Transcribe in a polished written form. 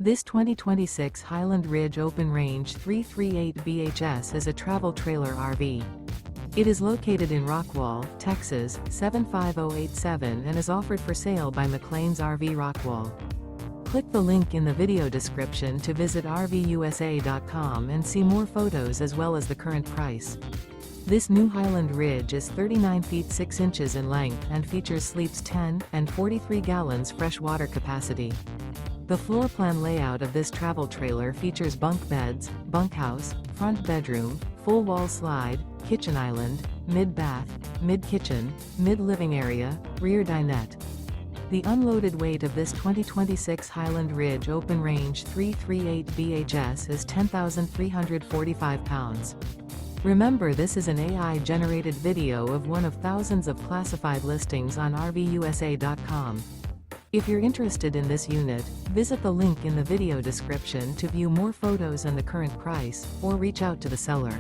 This 2026 Highland Ridge Open Range 338 BHS is a travel trailer RV. It is located in Rockwall, Texas, 75087 and is offered for sale by McClain's RV Rockwall. Click the link in the video description to visit RVUSA.com and see more photos as well as the current price. This new Highland Ridge is 39 feet 6 inches in length and features sleeps 10 and 43 gallons fresh water capacity. The floor plan layout of this travel trailer features bunk beds, bunkhouse, front bedroom, full wall slide, kitchen island, mid-bath, mid-kitchen, mid-living area, rear dinette. The unloaded weight of this 2026 Highland Ridge Open Range 338 BHS is 10,345 pounds. Remember, this is an AI-generated video of one of thousands of classified listings on RVUSA.com. If you're interested in this unit, visit the link in the video description to view more photos and the current price, or reach out to the seller.